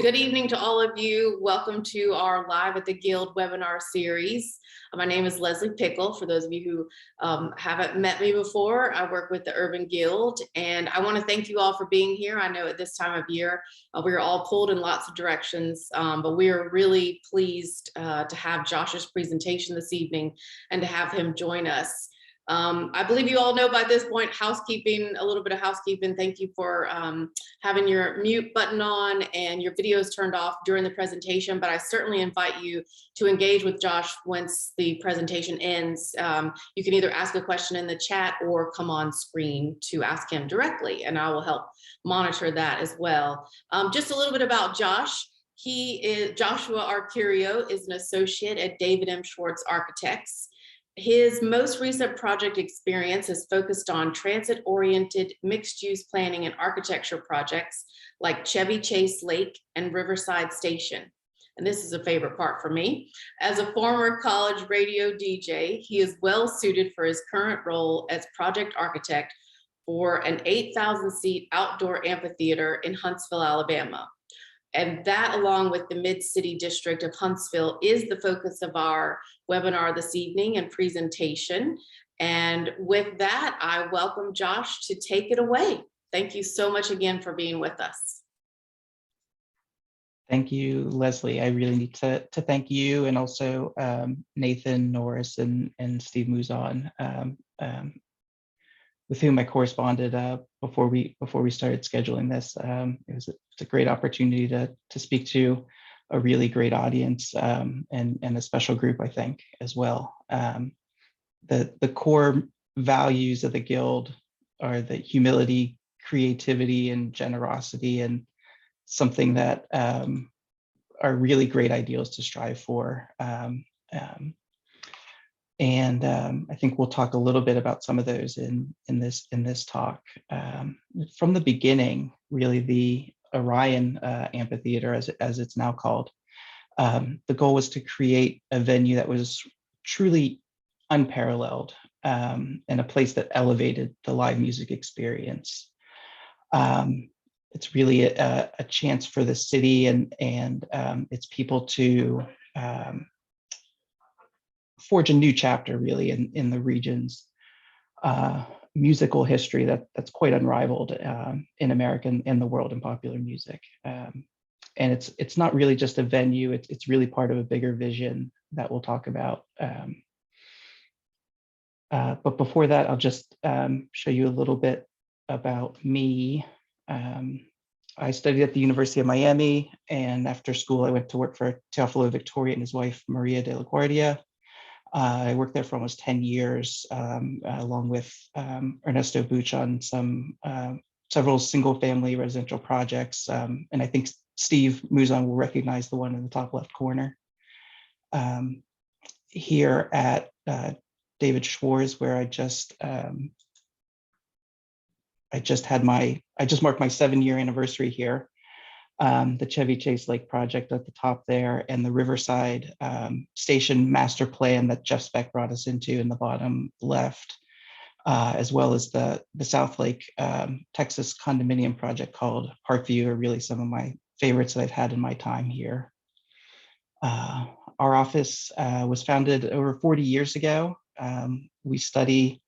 Good evening to all of you. Welcome to our Live at the Guild webinar series. My name is Leslie Pickle. For those of you who haven't met me before, I work with the Urban Guild, and I want to thank you all for being here. I know at this time of year, we're all pulled in lots of directions, but we are really pleased to have Josh's presentation this evening and to have him join us. I believe you all know by this point, a little bit of housekeeping. Thank you for having your mute button on and your videos turned off during the presentation, but I certainly invite you to engage with Josh once the presentation ends. You can either ask a question in the chat or come on screen to ask him directly, and I will help monitor that as well. Just a little bit about Josh. Joshua Arcurio is an associate at David M. Schwarz Architects. His most recent project experience is focused on transit-oriented mixed-use planning and architecture projects like Chevy Chase Lake and Riverside Station. And this is a favorite part for me. As a former college radio DJ, he is well suited for his current role as project architect for an 8,000-seat outdoor amphitheater in Huntsville, Alabama. And that, along with the MidCity district of Huntsville, is the focus of our webinar this evening and presentation. And with that, I welcome Josh to take it away. Thank you so much again for being with us. Thank you, Leslie. I really need to thank you, and also Nathan Norris and Steve Mouzon, with whom I corresponded before we started scheduling this. It's a great opportunity to speak to a really great audience and a special group, I think, as well. The core values of the Guild are the humility, creativity, and generosity, and something that are really great ideals to strive for. And I think we'll talk a little bit about some of those in this talk. From the beginning, really, the Orion Amphitheater, as it's now called, the goal was to create a venue that was truly unparalleled, and a place that elevated the live music experience. It's really a chance for the city and its people to forge a new chapter, really, in the region's musical history that's quite unrivaled in America and in the world in popular music. And it's not really just a venue, it's really part of a bigger vision that we'll talk about. But before that, I'll just show you a little bit about me. I studied at the University of Miami, and after school, I went to work for Teofilo Victoria and his wife, Maria de la Guardia. I worked there for almost 10 years, along with Ernesto Buch on several single-family residential projects. And I think Steve Mouzon will recognize the one in the top left corner. Here at David Schwarz, where I just marked my 7-year anniversary here. The Chevy Chase Lake project at the top there, and the Riverside Station master plan that Jeff Speck brought us into in the bottom left, as well as the South Lake, Texas condominium project called Parkview, are really some of my favorites that I've had in my time here. Our office was founded over 40 years ago. We study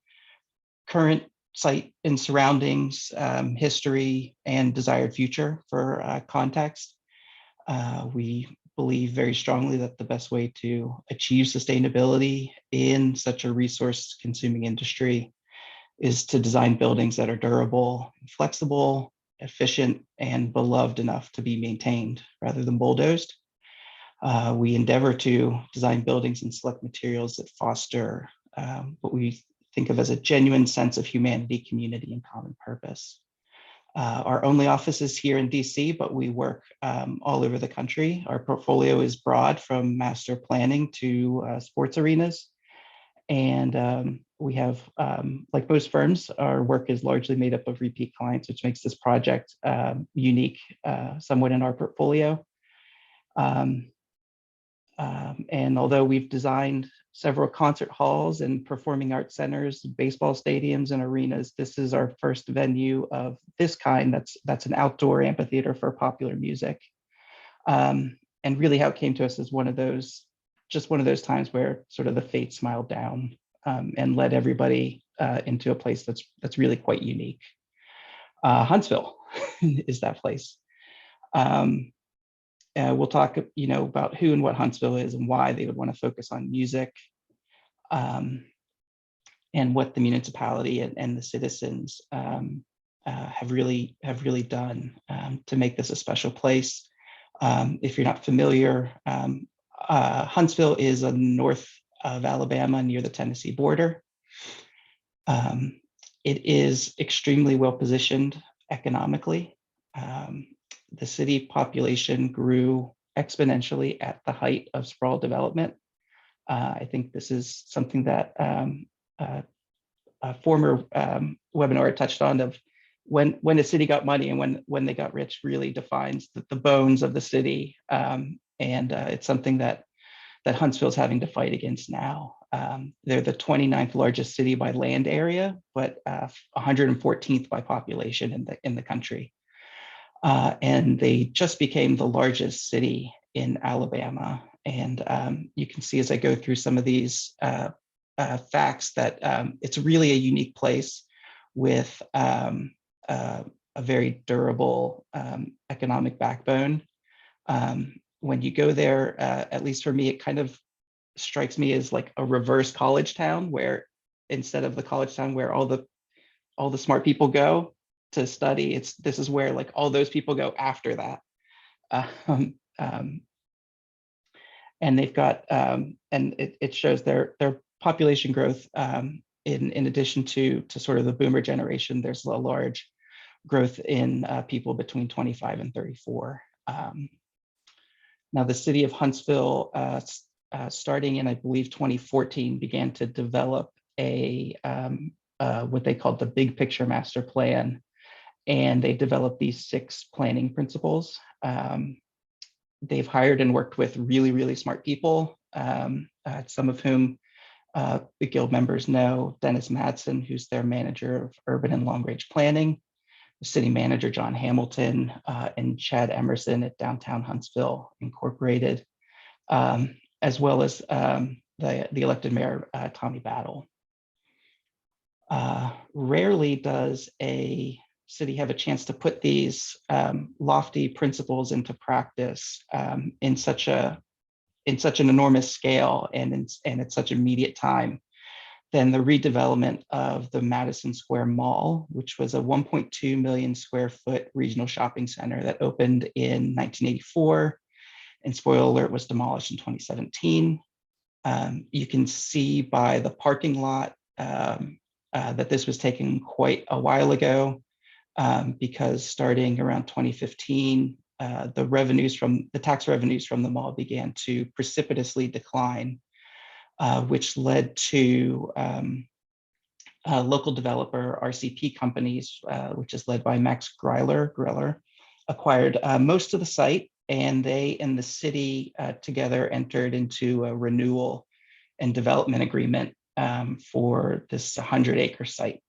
current site and surroundings, history, and desired future for context. We believe very strongly that the best way to achieve sustainability in such a resource-consuming industry is to design buildings that are durable, flexible, efficient, and beloved enough to be maintained rather than bulldozed. We endeavor to design buildings and select materials that foster what we think of as a genuine sense of humanity, community, and common purpose. Our only office is here in DC, but we work all over the country. Our portfolio is broad, from master planning to sports arenas. And we have, like most firms, our work is largely made up of repeat clients, which makes this project unique somewhat in our portfolio. And although we've designed several concert halls and performing arts centers, baseball stadiums, and arenas, this is our first venue of this kind that's an outdoor amphitheater for popular music. And really how it came to us is just one of those times where sort of the fate smiled down and led everybody into a place that's really quite unique. Huntsville is that place. We'll talk, about who and what Huntsville is and why they would want to focus on music, and what the municipality and the citizens have really done to make this a special place. If you're not familiar, Huntsville is north of Alabama near the Tennessee border. It is extremely well positioned economically. The city population grew exponentially at the height of sprawl development. I think this is something that a former webinar touched on, of when a city got money and when they got rich really defines the bones of the city. And it's something that Huntsville is having to fight against now. They're the 29th largest city by land area, but 114th by population in the country. And they just became the largest city in Alabama. And you can see as I go through some of these facts that it's really a unique place with a very durable economic backbone. When you go there, at least for me, it kind of strikes me as like a reverse college town, where instead of the college town where all the smart people go to study, this is where like all those people go after that. And they've got and it shows their population growth. In addition to sort of the boomer generation, there's a large growth in people between 25 and 34. Now, the city of Huntsville, starting in, I believe, 2014, began to develop a what they called the big picture master plan. And they developed these 6 planning principles. They've hired and worked with really, really smart people, some of whom the Guild members know: Dennis Madsen, who's their manager of urban and long range planning, the city manager, John Hamilton, and Chad Emerson at Downtown Huntsville Incorporated, as well as the elected mayor, Tommy Battle. Rarely does a city have a chance to put these lofty principles into practice in such an enormous scale and at such immediate time than the redevelopment of the Madison Square Mall, which was a 1.2 million square foot regional shopping center that opened in 1984, and spoiler alert, was demolished in 2017. You can see by the parking lot that this was taken quite a while ago, because starting around 2015, the tax revenues from the mall began to precipitously decline, which led to local developer RCP Companies, which is led by Max Greller, acquired most of the site, and they and the city together entered into a renewal and development agreement for this 100-acre site.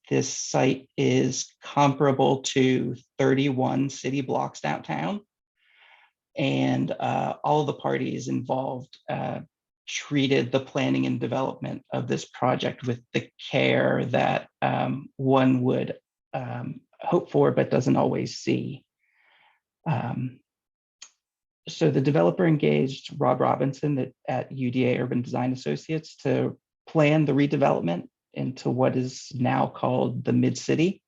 This site is comparable to 31 city blocks downtown, and all the parties involved treated the planning and development of this project with the care that one would hope for but doesn't always see. So the developer engaged Rob Robinson at UDA Urban Design Associates to plan the redevelopment into what is now called the MidCity.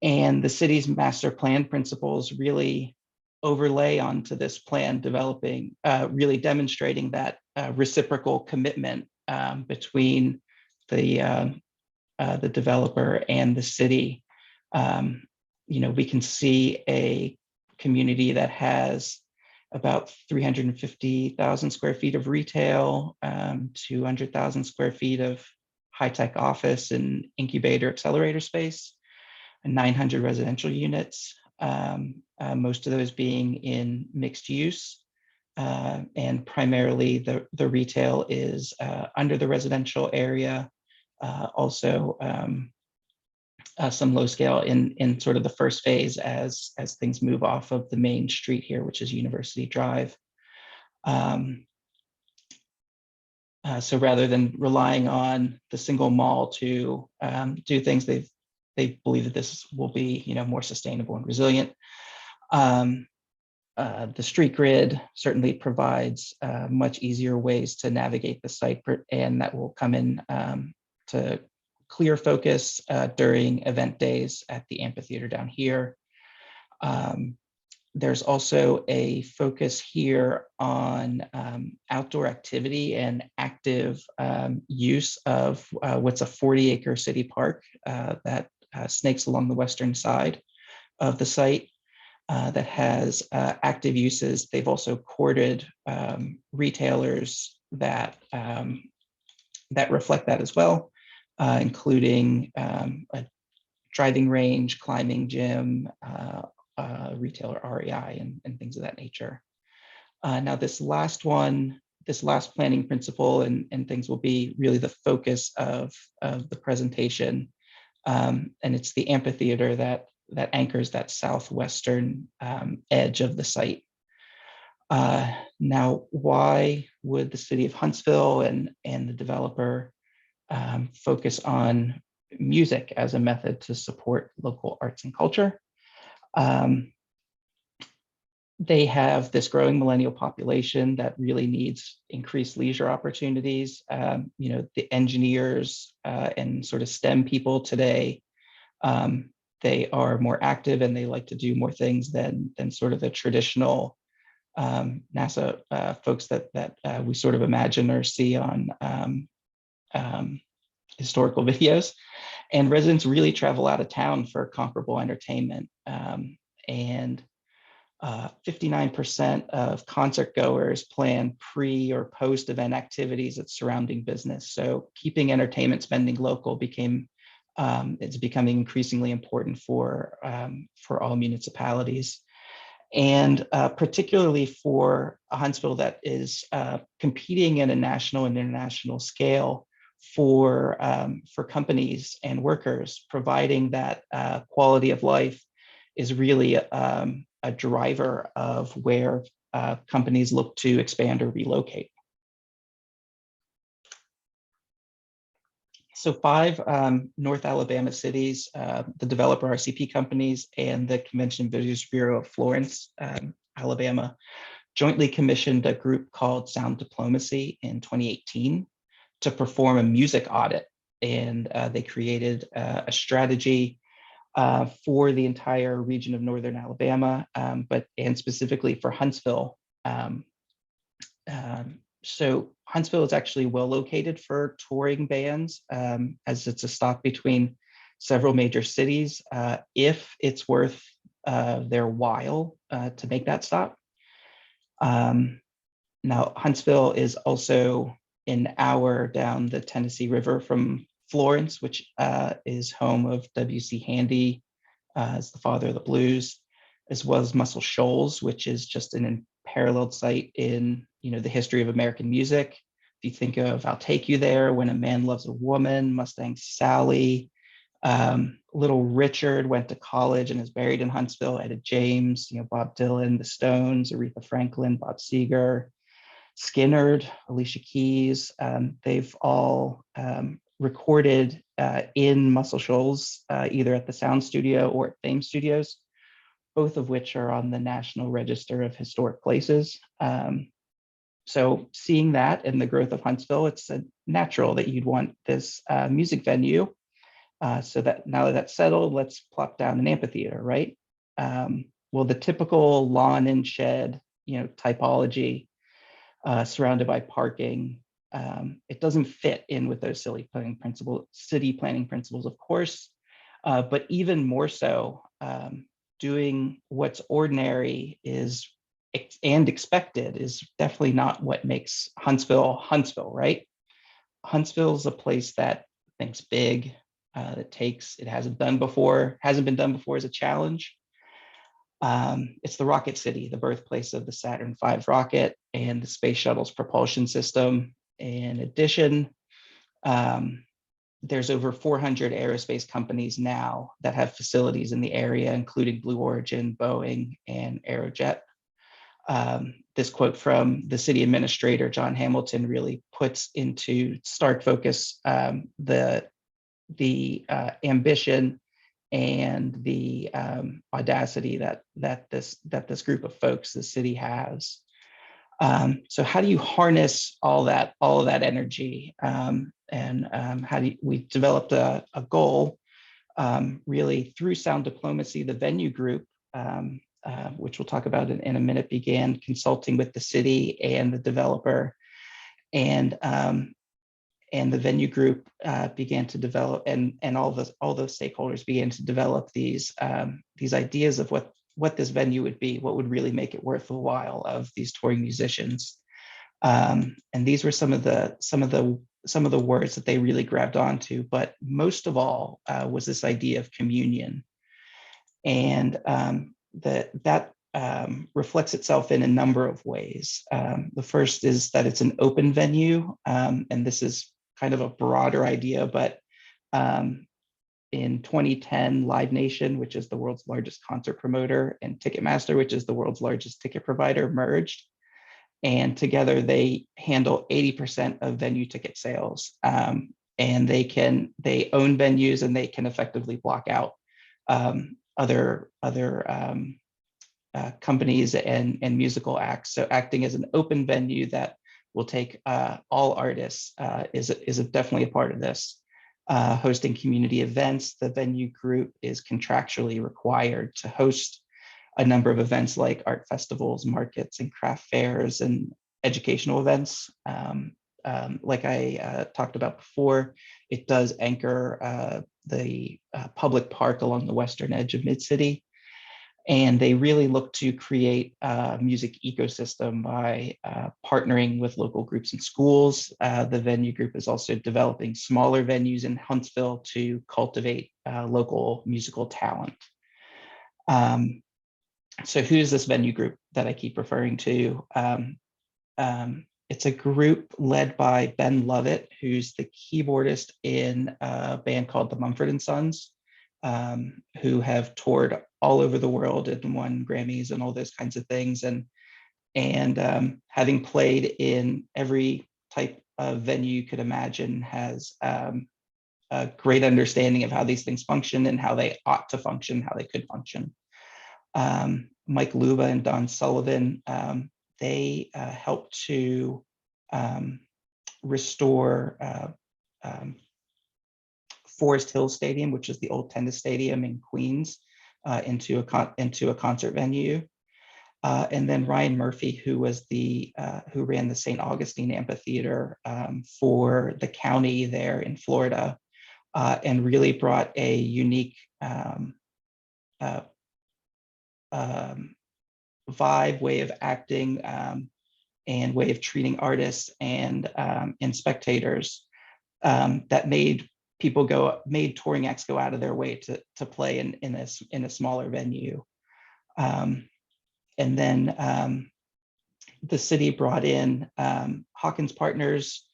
And the city's master plan principles really overlay onto this plan, really demonstrating that reciprocal commitment between the developer and the city. We can see a community that has about 350,000 square feet of retail, 200,000 square feet of high-tech office and incubator accelerator space, and 900 residential units, most of those being in mixed use. And primarily the retail is under the residential area. Also, some low scale in sort of the first phase as things move off of the main street here, which is University Drive. So rather than relying on the single mall to do things, they believe that this will be, more sustainable and resilient. The street grid certainly provides much easier ways to navigate the site, and that will come in to clear focus during event days at the amphitheater down here. There's also a focus here on outdoor activity and active use of what's a 40-acre city park that snakes along the western side of the site that has active uses. They've also courted retailers that reflect that as well, including a driving range, climbing gym, retailer REI, and things of that nature. Now this last planning principle and things will be really the focus of the presentation. And it's the amphitheater that anchors that southwestern edge of the site. Now, why would the city of Huntsville and the developer focus on music as a method to support local arts and culture? They have this growing millennial population that really needs increased leisure opportunities. The engineers and sort of STEM people today, they are more active and they like to do more things than sort of the traditional NASA folks that we sort of imagine or see on historical videos. And residents really travel out of town for comparable entertainment. And 59% of concert goers plan pre or post event activities at surrounding business. So keeping entertainment spending local it's becoming increasingly important for all municipalities. And particularly for Huntsville that is competing at a national and international scale for companies and workers, providing that quality of life is really a driver of where companies look to expand or relocate. So 5 North Alabama cities, the developer RCP companies and the Convention and Visitors Bureau of Florence, Alabama, jointly commissioned a group called Sound Diplomacy in 2018 to perform a music audit. And they created a strategy for the entire region of Northern Alabama, and specifically for Huntsville. So Huntsville is actually well located for touring bands, as it's a stop between several major cities, if it's worth their while to make that stop. Now, Huntsville is also an hour down the Tennessee River from Florence, which is home of W.C. Handy as the father of the blues, as well as Muscle Shoals, which is just an unparalleled site in the history of American music. If you think of I'll Take You There, When a Man Loves a Woman, Mustang Sally, Little Richard went to college and is buried in Huntsville, Etta James, Bob Dylan, the Stones, Aretha Franklin, Bob Seger, Skynyrd, Alicia Keys. They've all recorded in Muscle Shoals, either at the Sound Studio or at Fame Studios, both of which are on the National Register of Historic Places. So seeing that and the growth of Huntsville, it's natural that you'd want this music venue. So that now that that's settled, let's plop down an amphitheater, right? Well, the typical lawn and shed, typology surrounded by parking, it doesn't fit in with those city planning principles, of course, but even more so, doing what's ordinary and expected is definitely not what makes Huntsville, right? Huntsville is a place that thinks big, it hasn't been done before as a challenge. It's the rocket city, the birthplace of the Saturn V rocket and the space shuttle's propulsion system. In addition, there's over 400 aerospace companies now that have facilities in the area, including Blue Origin, Boeing, and Aerojet. This quote from the city administrator, John Hamilton, really puts into stark focus the ambition and the audacity that this group of folks, the city has. So how do you harness all of that energy? We developed a goal really through sound diplomacy. The venue group, which we'll talk about in a minute, began consulting with the city and the developer, and the venue group began to develop, and all those stakeholders began to develop these ideas of what this venue would be, what would really make it worth the while of these touring musicians. And these were some of the words that they really grabbed onto, but most of all was this idea of communion. And that reflects itself in a number of ways. The first is that it's an open venue, and this is kind of a broader idea, but in 2010, Live Nation, which is the world's largest concert promoter, and Ticketmaster, which is the world's largest ticket provider, merged. And together they handle 80% of venue ticket sales. And they own venues, and they can effectively block out other companies and musical acts. So acting as an open venue that will take all artists is definitely a part of this. Hosting community events, the venue group is contractually required to host a number of events like art festivals, markets, and craft fairs, and educational events. Like I talked about before, it does anchor the public park along the western edge of MidCity. And they really look to create a music ecosystem by partnering with local groups and schools. The venue group is also developing smaller venues in Huntsville to cultivate local musical talent. So who's this venue group that I keep referring to? It's a group led by Ben Lovett, who's the keyboardist in a band called the Mumford & Sons, who have toured all over the world and won Grammys and all those kinds of things. And having played in every type of venue you could imagine, has a great understanding of how these things function and how they ought to function, how they could function. Mike Luba and Don Sullivan, they helped to restore Forest Hill Stadium, which is the old tennis stadium in Queens, into a concert venue. And then Ryan Murphy, who ran the St. Augustine Amphitheater for the county there in Florida, and really brought a unique vibe, way of acting, and way of treating artists and spectators that made touring acts go out of their way to play in a smaller venue. And then the city brought in Hawkins Partners,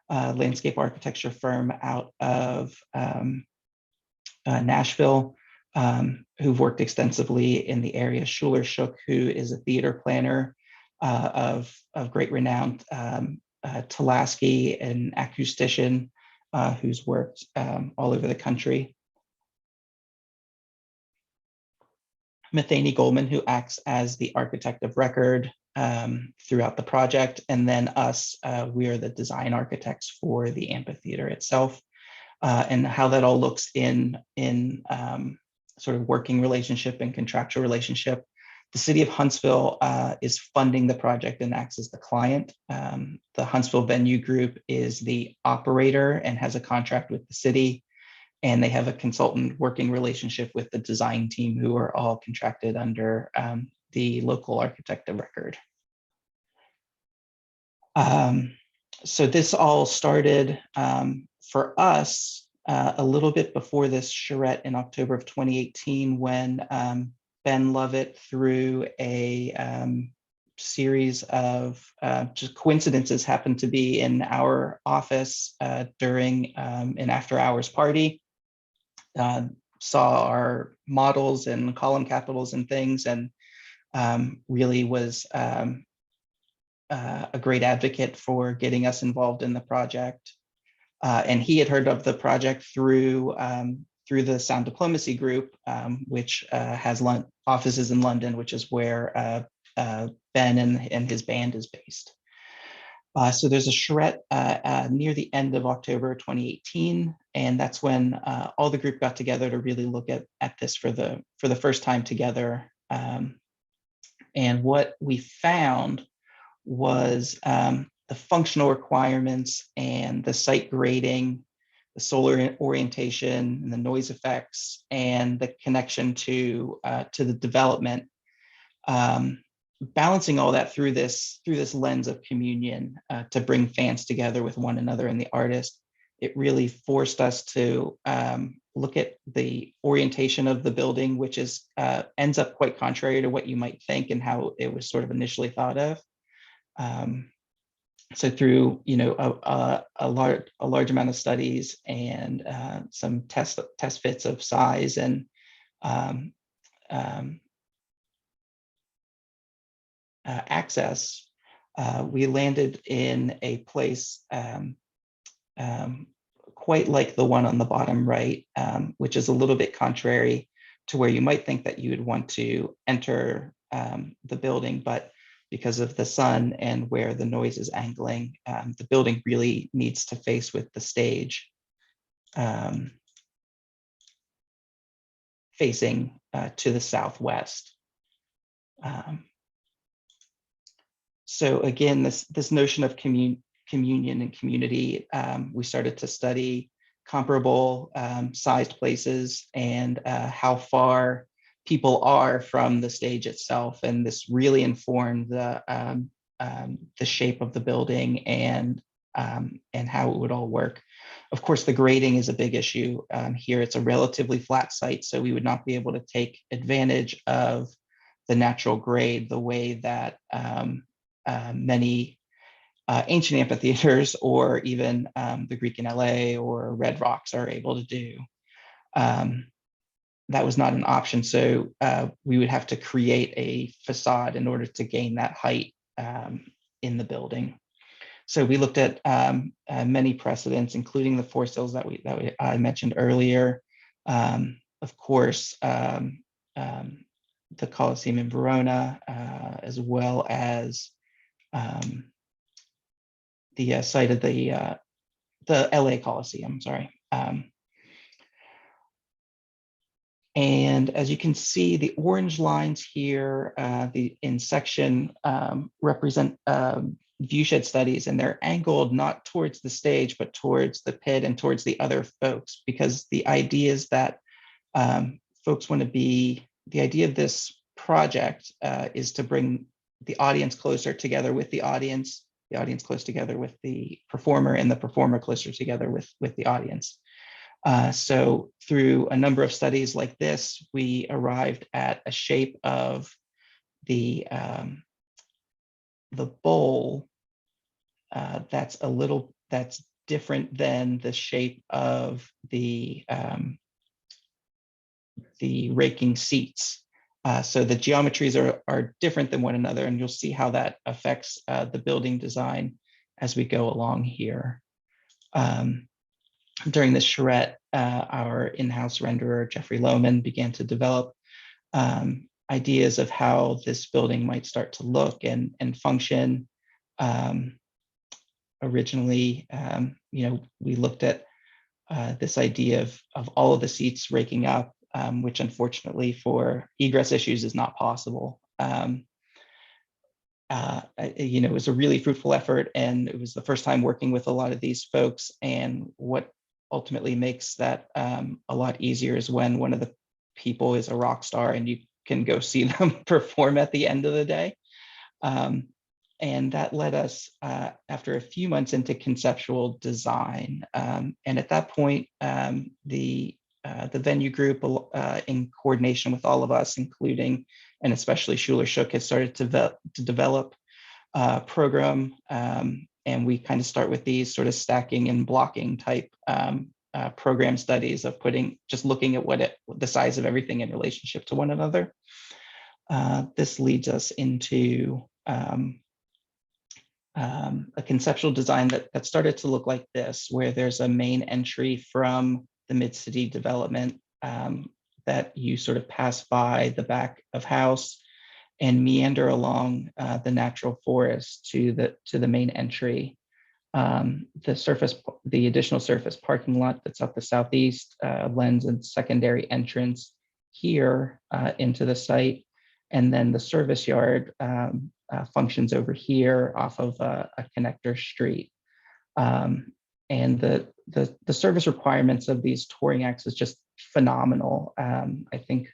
landscape architecture firm out of Nashville, who've worked extensively in the area. Schuler Shook, who is a theater planner of great renown, Tulaski, an acoustician who's worked all over the country. Matheny Goldman, who acts as the architect of record throughout the project. And then us, we are the design architects for the amphitheater itself. And how that all looks in sort of working relationship and contractual relationship. The city of Huntsville is funding the project and acts as the client. The Huntsville Venue Group is the operator and has a contract with the city. And they have a consultant working relationship with the design team, who are all contracted under the local architect of record. So this all started for us a little bit before this charrette in October of 2018, when Ben Lovett, through a series of just coincidences happened to be in our office during an after-hours party. Saw our models and column capitals and things, and really was a great advocate for getting us involved in the project. And he had heard of the project through the Sound Diplomacy Group, which has offices in London, which is where Ben and his band is based. So there's a charrette near the end of October 2018, and that's when all the group got together to really look at this for the first time together. And what we found was the functional requirements and the site grading, the solar orientation, and the noise effects, and the connection to the development. Balancing all that through this lens of communion to bring fans together with one another and the artist, it really forced us to look at the orientation of the building, which ends up quite contrary to what you might think and how it was sort of initially thought of. So through a large amount of studies and some test fits of size and access, we landed in a place quite like the one on the bottom right, which is a little bit contrary to where you might think that you would want to enter the building, but because of the sun and where the noise is angling, the building really needs to face with the stage, facing to the southwest. So again, this notion of communion and community, we started to study comparable sized places and how far people are from the stage itself, and this really informed the shape of the building and how it would all work. Of course, the grading is a big issue here. It's a relatively flat site, so we would not be able to take advantage of the natural grade the way that many ancient amphitheaters or even the Greek in LA or Red Rocks are able to do. That was not an option. So we would have to create a facade in order to gain that height in the building. So we looked at many precedents, including the force hills that I mentioned earlier. Of course, the Colosseum in Verona, as well as the site of the LA Coliseum, sorry. And as you can see, the orange lines here in section represent viewshed studies, and they're angled not towards the stage, but towards the pit and towards the other folks, because the idea is that folks want to be, the idea of this project is to bring the audience closer together with the audience close together with the performer, and the performer closer together with the audience. So through a number of studies like this, we arrived at a shape of the bowl that's different than the shape of the raking seats. So the geometries are different than one another, and you'll see how that affects the building design as we go along here. During this charrette, our in-house renderer, Jeffrey Lohman, began to develop ideas of how this building might start to look and function. Originally, we looked at this idea of all of the seats raking up, which unfortunately for egress issues is not possible. It was a really fruitful effort, and it was the first time working with a lot of these folks. And what ultimately makes that a lot easier is when one of the people is a rock star and you can go see them perform at the end of the day. And that led us, after a few months, into conceptual design. And at that point, the venue group, in coordination with all of us, including and especially Schuler Shook has started to develop a program. And we kind of start with these sort of stacking and blocking type program studies of just looking at the size of everything in relationship to one another. This leads us into a conceptual design that started to look like this, where there's a main entry from the MidCity development that you sort of pass by the back of house and meander along the natural forest to the main entry. The additional surface parking lot that's up the southeast lends a secondary entrance here into the site. And then the service yard functions over here off of a connector street. And the service requirements of these touring acts is just phenomenal. I think,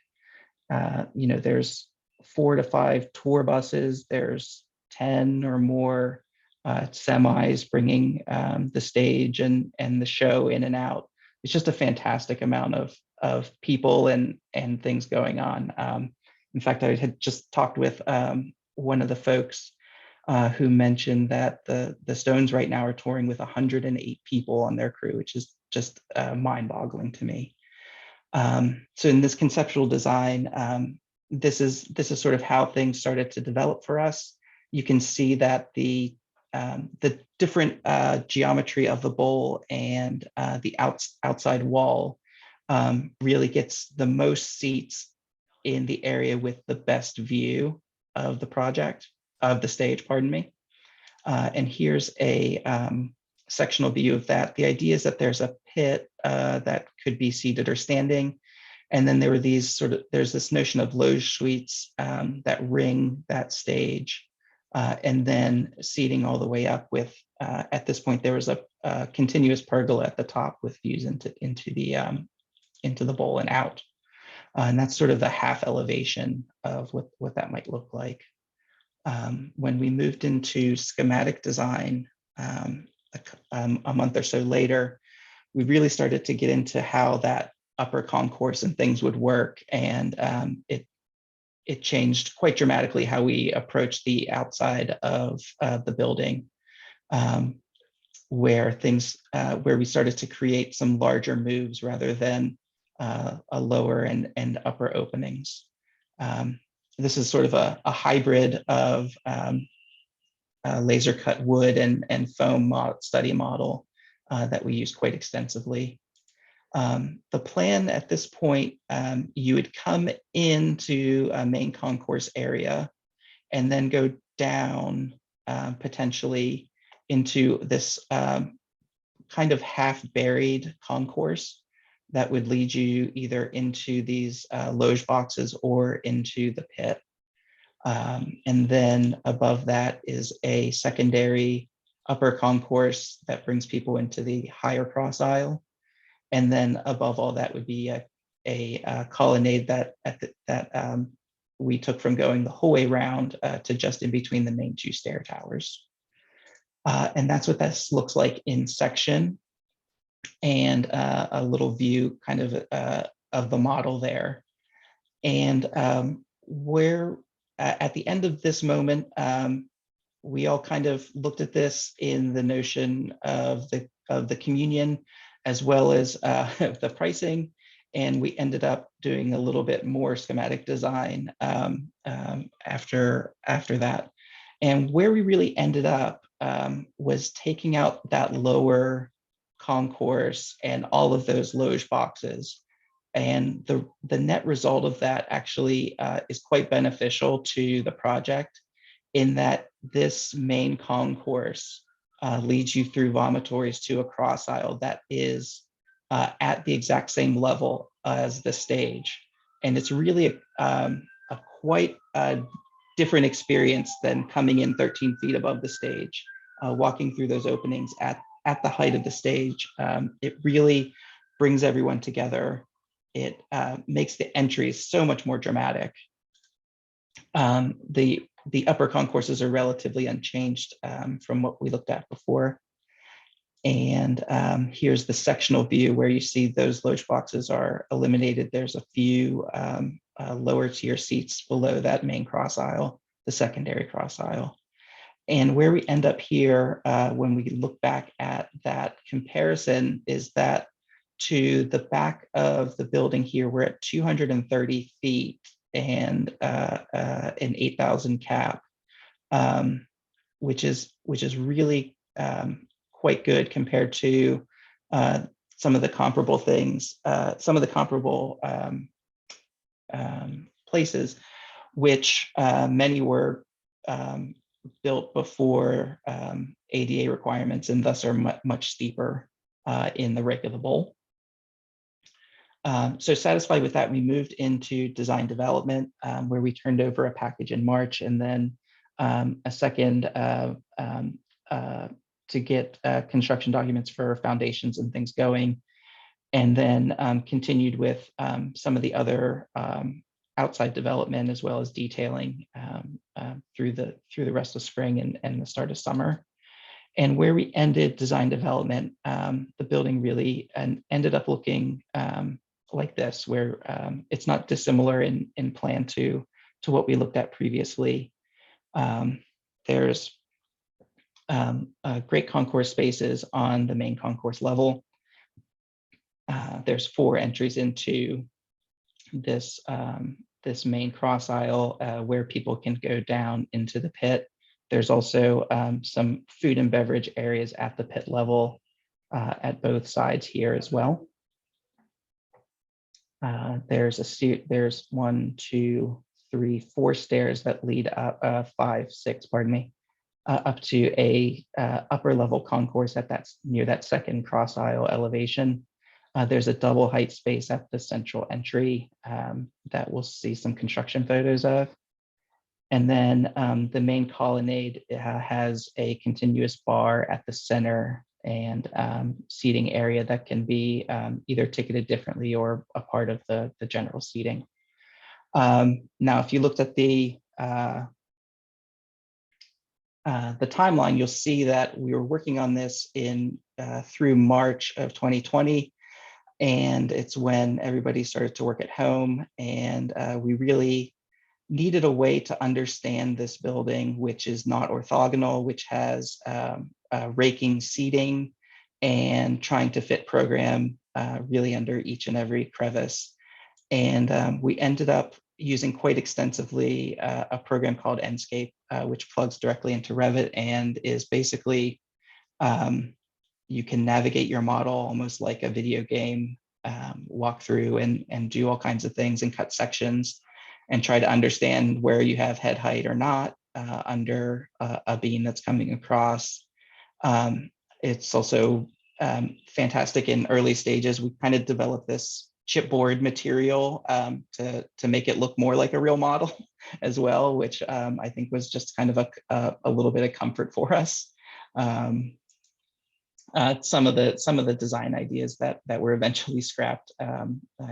there's 4 to 5 tour buses, there's 10 or more semis bringing the stage and the show in and out. It's just a fantastic amount of people and things going on. In fact, I had just talked with one of the folks who mentioned that the Stones right now are touring with 108 people on their crew, which is just mind-boggling to me. So in this conceptual design, this is sort of how things started to develop for us. You can see that the different geometry of the bowl and the outside wall really gets the most seats in the area with the best view of the stage, pardon me. And here's a sectional view of that. The idea is that there's a pit that could be seated or standing. And then there's this notion of loge suites that ring that stage. And then seating all the way up with, at this point, there was a continuous pergola at the top with views into the bowl and out. And that's sort of the half elevation of what that might look like. When we moved into schematic design a month or so later, we really started to get into how that upper concourse and things would work. And it changed quite dramatically how we approached the outside of the building, where we started to create some larger moves rather than a lower and upper openings. This is sort of a hybrid of laser cut wood and foam study model that we use quite extensively. The plan at this point, you would come into a main concourse area and then go down potentially into this kind of half buried concourse that would lead you either into these loge boxes or into the pit. And then above that is a secondary upper concourse that brings people into the higher cross aisle. And then above all that would be a colonnade that we took from going the whole way around to just in between the main 2 stair towers. And that's what this looks like in section, and a little view kind of the model there. And where at the end of this moment, we all kind of looked at this in the notion of the communion as well as the pricing, and we ended up doing a little bit more schematic design after that. And where we really ended up was taking out that lower concourse and all of those loge boxes. And the net result of that actually is quite beneficial to the project, in that this main concourse leads you through vomitories to a cross aisle that is at the exact same level as the stage. And it's really a quite different experience than coming in 13 feet above the stage, walking through those openings at the height of the stage. It really brings everyone together. It makes the entries so much more dramatic. The upper concourses are relatively unchanged from what we looked at before. And here's the sectional view where you see those loge boxes are eliminated. There's a few lower tier seats below that main cross aisle, the secondary cross aisle. And where we end up here when we look back at that comparison is that to the back of the building here, we're at 230 feet and an 8,000 cap, which is really quite good compared to some of the comparable things, some of the comparable places, which many were built before ADA requirements and thus are much steeper in the rake of the bowl. So satisfied with that, we moved into design development where we turned over a package in March and then a second to get construction documents for foundations and things going, and then continued with some of the other outside development as well as detailing through the rest of spring and the start of summer. And where we ended design development, the building really ended up looking like this, where it's not dissimilar in plan to what we looked at previously. There's great concourse spaces on the main concourse level. There's 4 entries into this this main cross aisle where people can go down into the pit. There's also some food and beverage areas at the pit level at both sides here as well. There's 1, 2, 3, 4 stairs that lead up 5, 6, pardon me, up to a upper level concourse at near that second cross aisle elevation. There's a double height space at the central entry that we'll see some construction photos of. And then the main colonnade has a continuous bar at the center and seating area that can be either ticketed differently or a part of the general seating. Now, if you looked at the timeline, you'll see that we were working on this through March of 2020. And it's when everybody started to work at home, and we really needed a way to understand this building, which is not orthogonal, which has raking seating and trying to fit program really under each and every crevice. And we ended up using quite extensively a program called Enscape, which plugs directly into Revit and is basically you can navigate your model almost like a video game, walk through and do all kinds of things and cut sections and try to understand where you have head height or not under a beam that's coming across. It's also fantastic in early stages. We kind of developed this chipboard material to make it look more like a real model as well, which I think was just kind of a little bit of comfort for us. Some of the design ideas that were eventually scrapped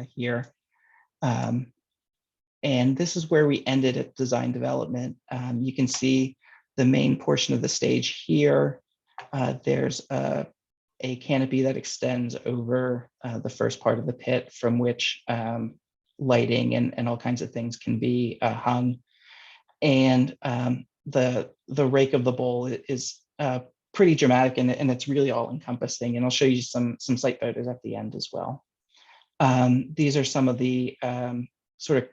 here. And this is where we ended at design development. You can see the main portion of the stage here. There's a canopy that extends over the first part of the pit from which lighting and all kinds of things can be hung. And the rake of the bowl is pretty dramatic and it's really all encompassing. And I'll show you some site photos at the end as well. These are some of the sort of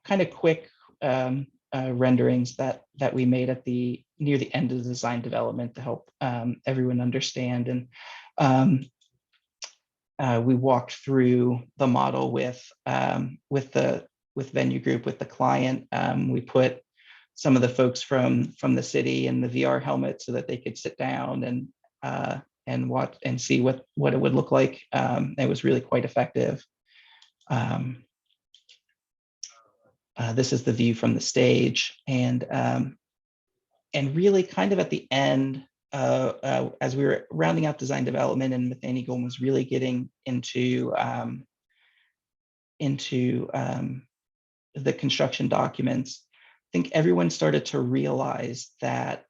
kind of quick renderings that we made at near the end of the design development to help everyone understand. And we walked through the model with Venue Group, with the client. We put some of the folks from the city in the VR helmet so that they could sit down and watch and see what it would look like. It was really quite effective. This is the view from the stage, and really kind of at the end, as we were rounding out design development and Methane Eagle was really getting into the construction documents, I think everyone started to realize that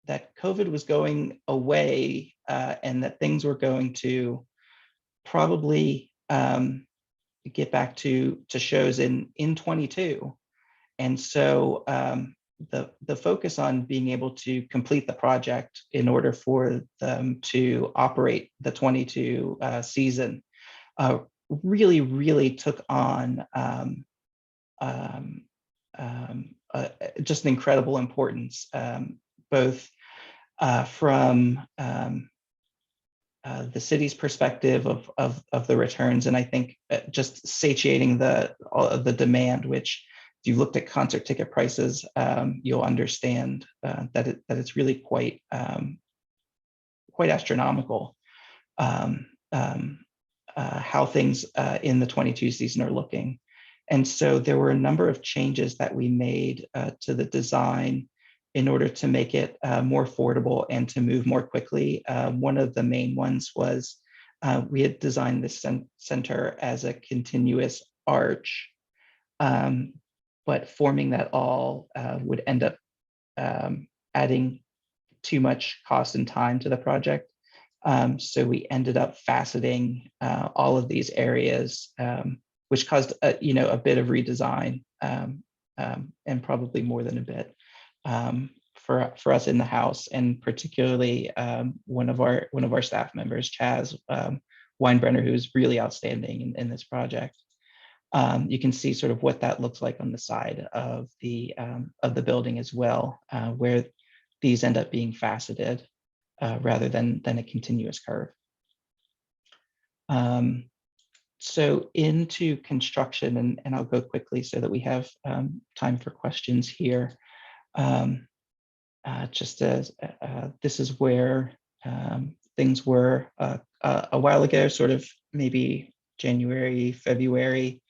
that COVID was going away, and that things were going to probably get back to shows in 22. And so the focus on being able to complete the project in order for them to operate the 22 season really took on just an incredible importance, both from the city's perspective of the returns, and I think just satiating the demand, which if you looked at concert ticket prices, you'll understand that it's really quite astronomical how things in the 22 season are looking. And so there were a number of changes that we made to the design in order to make it more affordable and to move more quickly. One of the main ones was we had designed this center as a continuous arch, but forming that all would end up adding too much cost and time to the project. So we ended up faceting all of these areas, which caused a bit of redesign, and probably more than a bit for us in the house, and particularly one of our staff members, Chaz Weinbrenner, who's really outstanding in this project. You can see sort of what that looks like on the side of the building as well, where these end up being faceted rather than a continuous curve. So into construction, and I'll go quickly so that we have time for questions here. Just as this is where things were a while ago, sort of maybe January, February,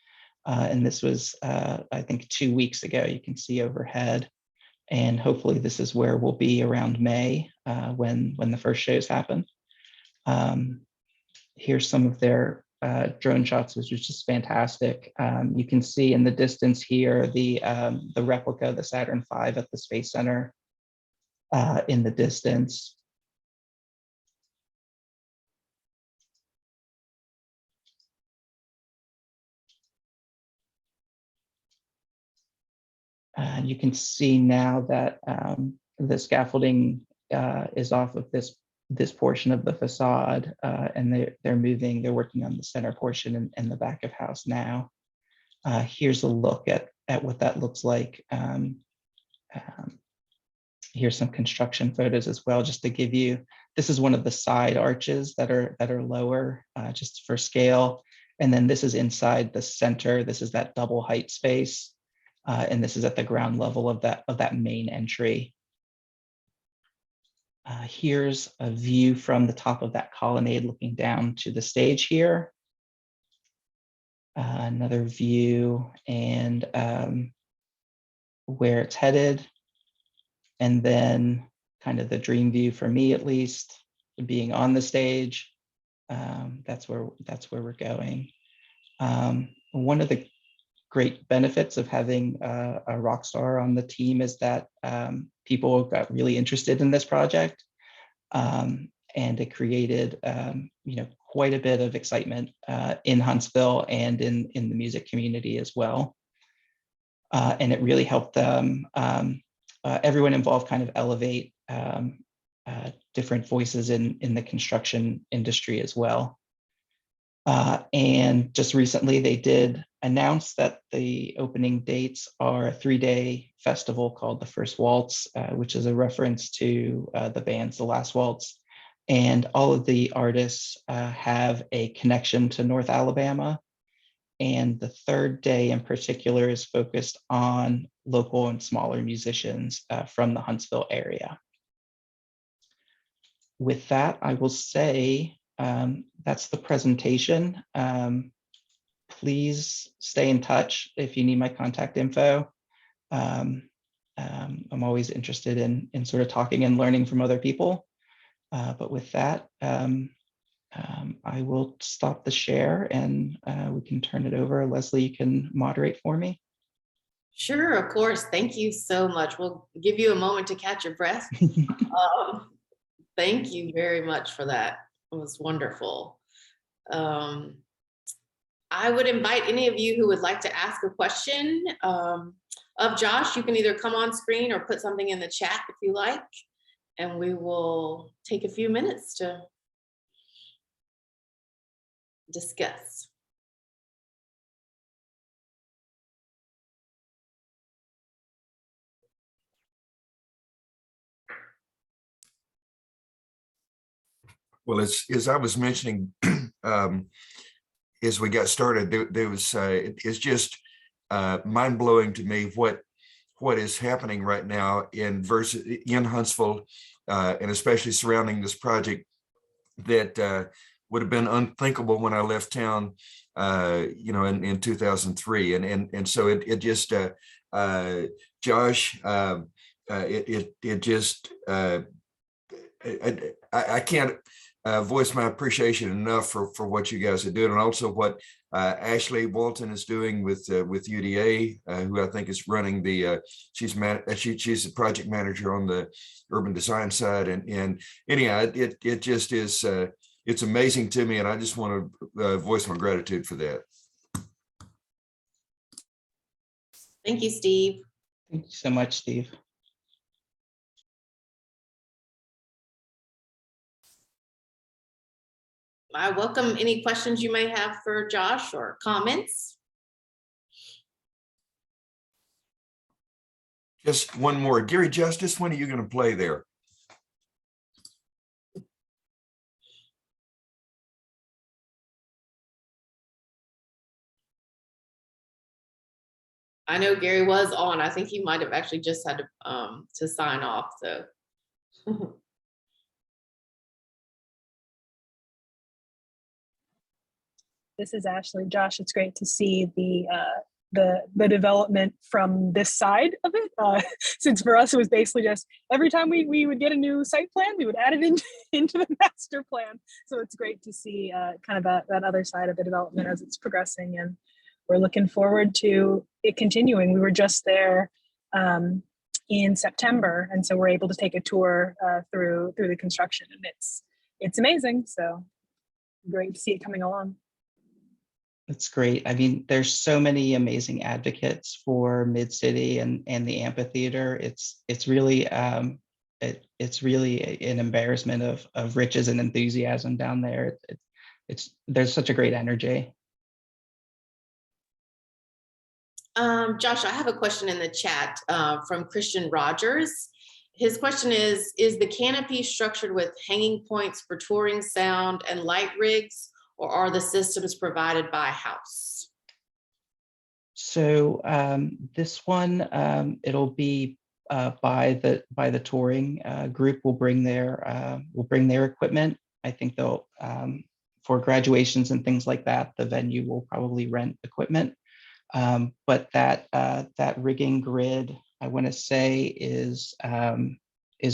and this was I think 2 weeks ago. You can see overhead, and hopefully this is where we'll be around May when the first shows happen. Here's some of their drone shots, which is just fantastic. You can see in the distance here the replica, the Saturn V at the Space Center in the distance. And you can see now that the scaffolding is off of this portion of the facade, and they're working on the center portion and the back of house now. Here's a look at what that looks like. Here's some construction photos as well, just to give you, this is one of the side arches that are lower, just for scale. And then this is inside the center. This is that double height space. And this is at the ground level of that main entry. Here's a view from the top of that colonnade looking down to the stage here. Another view and where it's headed. And then kind of the dream view for me, at least, being on the stage. That's where we're going. One of the great benefits of having a rock star on the team is that people got really interested in this project, and it created quite a bit of excitement in Huntsville and in the music community as well. And it really helped them, everyone involved, kind of elevate different voices in the construction industry as well. And just recently they did announce that the opening dates are a 3-day festival called The First Waltz, which is a reference to the band's The Last Waltz. And all of the artists have a connection to North Alabama. And the 3rd day in particular is focused on local and smaller musicians from the Huntsville area. With that, I will say that's the presentation. Please stay in touch if you need my contact info. I'm always interested in sort of talking and learning from other people. But with that, I will stop the share and we can turn it over. Leslie, you can moderate for me. Sure, of course. Thank you so much. We'll give you a moment to catch your breath. Thank you very much for that. It was wonderful. I would invite any of you who would like to ask a question of Josh. You can either come on screen or put something in the chat if you like, and we will take a few minutes to discuss. Well, as I was mentioning, as we got started, there was it's just mind blowing to me what is happening right now in Huntsville, and especially surrounding this project that would have been unthinkable when I left town, in 2003, and so it just Josh, it just I can't voice my appreciation enough for what you guys are doing, and also what Ashley Walton is doing with UDA, who I think is running the she's the project manager on the urban design side, and anyhow, it just is it's amazing to me, and I just want to voice my gratitude for that. Thank you, Steve. Thank you so much, Steve. I welcome any questions you may have for Josh or comments. Just one more. Gary Justice, when are you going to play there? I know Gary was on. I think he might have actually just had to sign off. So. This is Ashley. Josh, it's great to see the development from this side of it. Since for us, it was basically just every time we would get a new site plan, we would add it into the master plan. So it's great to see kind of that other side of the development as it's progressing, and we're looking forward to it continuing. We were just there in September, and so we're able to take a tour through the construction, and it's amazing. So great to see it coming along. That's great. I mean, there's so many amazing advocates for MidCity and the amphitheater. It's really it's really an embarrassment of riches and enthusiasm down there. There's such a great energy. Josh, I have a question in the chat from Christian Rogers. His question is the canopy structured with hanging points for touring sound and light rigs, or are the systems provided by house? So this one, it'll be by the touring group. Will bring their equipment. I think they'll for graduations and things like that, the venue will probably rent equipment. But that rigging grid, I want to say, is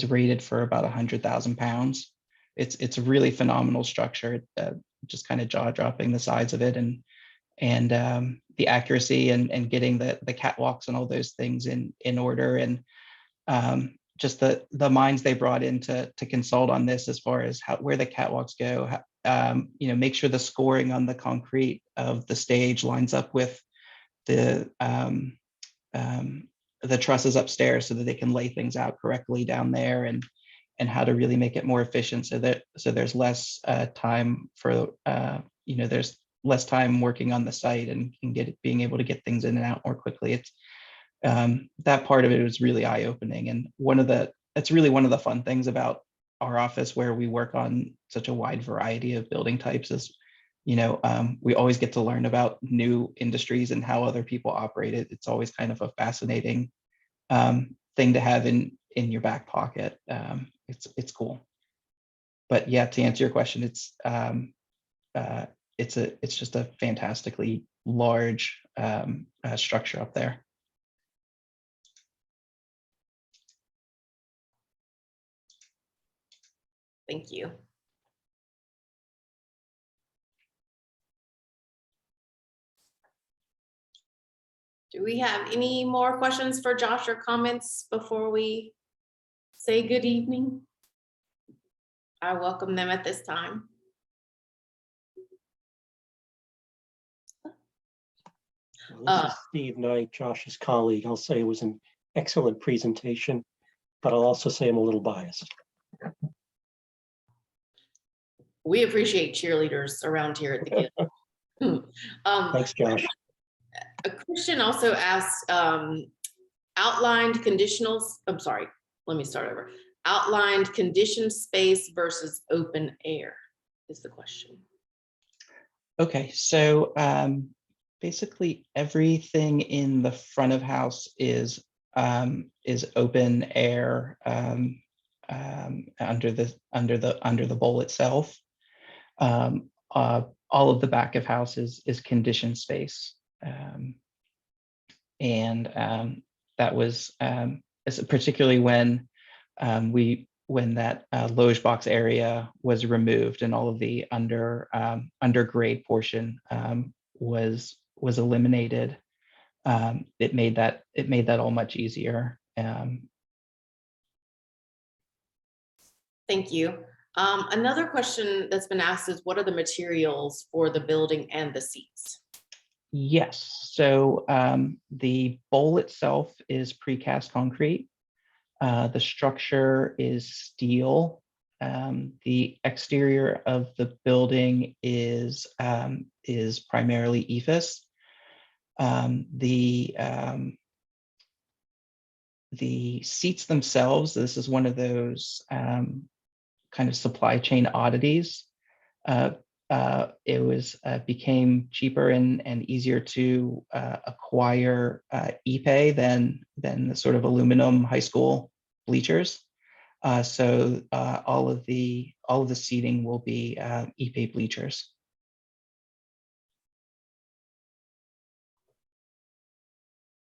rated for about 100,000 pounds. It's a really phenomenal structure. Just kind of jaw-dropping, the size of it, and the accuracy and getting the catwalks and all those things in order, and just the minds they brought in to consult on this as far as where the catwalks go. Make sure the scoring on the concrete of the stage lines up with the trusses upstairs, so that they can lay things out correctly down there, and how to really make it more efficient, so there's less time for there's less time working on the site, and being able to get things in and out more quickly. It's that part of it was really eye-opening, and it's really one of the fun things about our office, where we work on such a wide variety of building types, is we always get to learn about new industries and how other people operate it. It's always kind of a fascinating thing to have in your back pocket. It's cool. But yeah, to answer your question, it's just a fantastically large structure up there. Thank you. Do we have any more questions for Josh or comments before we say good evening? I welcome them at this time. Well, this is Steve Knight, Josh's colleague. I'll say it was an excellent presentation, but I'll also say I'm a little biased. We appreciate cheerleaders around here at the Guild. Thanks, Josh. Christian also asked, outlined conditionals, I'm sorry, let me start over. Outlined conditioned space versus open air is the question. Okay, so basically everything in the front of house is open air under the bowl itself. All of the back of house is conditioned space, and that was particularly when that loge box area was removed and all of the undergrade portion was eliminated. It made that all much easier. Thank you. Another question that's been asked is, what are the materials for the building and the seats? Yes, so the bowl itself is precast concrete. The structure is steel. The exterior of the building is primarily EIFS. The seats themselves, this is one of those kind of supply chain oddities. It became cheaper and easier to acquire epay than the sort of aluminum high school bleachers. So all of the seating will be epay bleachers.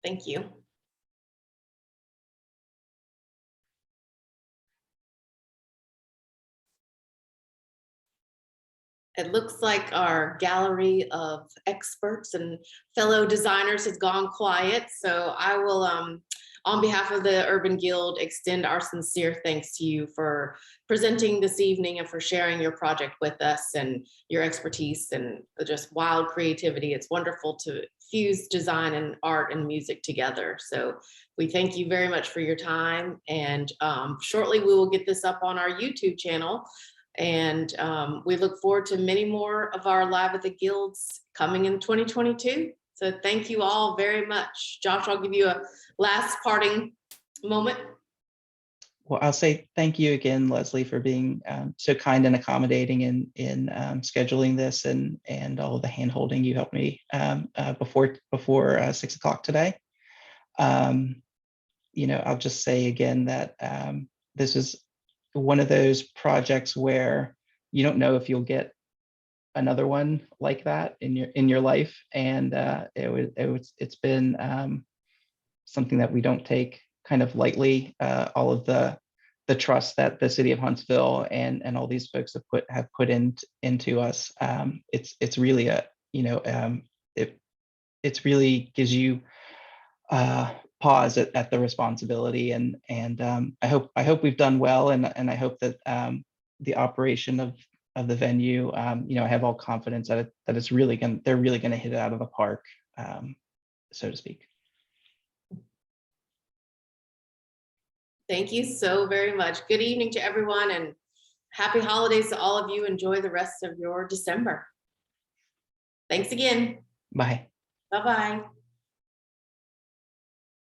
Thank you. It looks like our gallery of experts and fellow designers has gone quiet. So I will, on behalf of the Urban Guild, extend our sincere thanks to you for presenting this evening and for sharing your project with us and your expertise and just wild creativity. It's wonderful to fuse design and art and music together. So we thank you very much for your time. And shortly we will get this up on our YouTube channel. And we look forward to many more of our Live at the Guilds coming in 2022. So thank you all very much. Josh, I'll give you a last parting moment. Well, I'll say thank you again, Leslie, for being so kind and accommodating in scheduling this and all of the hand-holding you helped me before 6 o'clock today. I'll just say again that this is one of those projects where you don't know if you'll get another one like that in your life, and it's been something that we don't take kind of lightly. All of the trust that the city of Huntsville and all these folks have put into us. It's really it really gives you pause at the responsibility, and I hope we've done well, and I hope that the operation of the venue, I have all confidence that they're really going to hit it out of the park, so to speak. Thank you so very much. Good evening to everyone and happy holidays to all of you. Enjoy the rest of your December. Thanks again. Bye. Bye-bye.